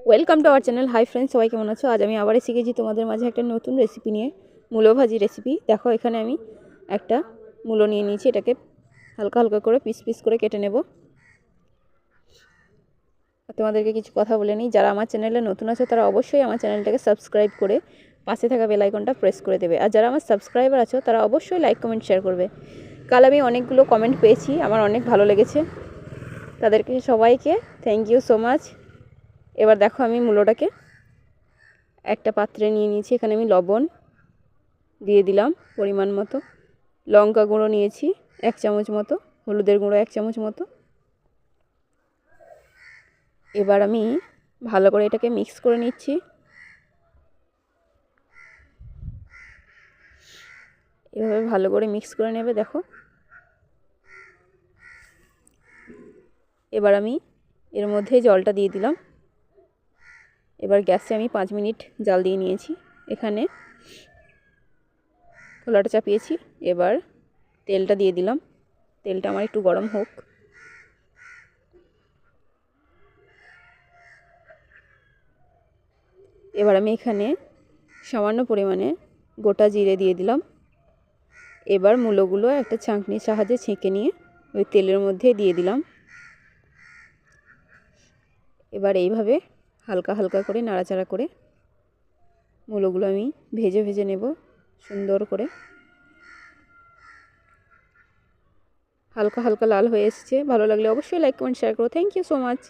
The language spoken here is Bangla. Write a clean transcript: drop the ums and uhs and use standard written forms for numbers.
Welcome to our channel. Hi friends, সবাই কেমন আছো? আজ আমি আবার এসে গেছি তোমাদের মাঝে একটা নতুন রেসিপি নিয়ে, মূলো ভাজি রেসিপি। দেখো এখানে আমি একটা মূলো নিয়ে নিয়েছি, এটাকে হালকা হালকা করে পিস পিস করে কেটে নেব। তোমাদেরকে কিছু কথা বলে নিই, যারা আমার চ্যানেলে নতুন আছে তারা অবশ্যই আমার চ্যানেলটাকে সাবস্ক্রাইব করে পাশে থাকা বেল আইকনটা প্রেস করে দেবে। আর যারা আমার সাবস্ক্রাইবার আছো তারা অবশ্যই লাইক কমেন্ট শেয়ার করবে। কাল আমি অনেকগুলো কমেন্ট পেয়েছি, আমার অনেক ভালো লেগেছে, তাদেরকে সবাইকে থ্যাংক ইউ সো মাচ। এবার দেখো আমি মূলোটাকে একটা পাত্রে নিয়ে নিয়েছি, এখানে আমি লবণ দিয়ে দিলাম পরিমাণ মতো, লঙ্কা গুঁড়ো নিয়েছি 1 চামচ মতো, হলুদের গুঁড়ো 1 চামচ মতো। এবার আমি ভালো করে এটাকে মিক্স করে নিচ্ছি। এভাবে ভালো করে মিক্স করে নেবে। দেখো এবার আমি এর মধ্যে জলটা দিয়ে দিলাম। এবার গ্যাসে আমি 5 মিনিট জাল দিয়ে নিয়েছি। এখানে খোলাটা চাপিয়েছি। এবার তেলটা দিয়ে দিলাম। তেলটা আমার একটু গরম হোক। এবার আমি এখানে সামান্য পরিমাণে গোটা জিরে দিয়ে দিলাম। এবার মূলোগুলো একটা ছাঁকনির সাহায্যে ছেঁকে নিয়ে ওই তেলের মধ্যে দিয়ে দিলাম। এবার এইভাবে হালকা হালকা করে নাড়াচাড়া করে মূলোগুলো আমি ভেজে ভেজে নেব সুন্দর করে। হালকা হালকা লাল হয়ে এসেছে। ভালো লাগলে অবশ্যই লাইক কমেন্ট শেয়ার করো। Thank you so much.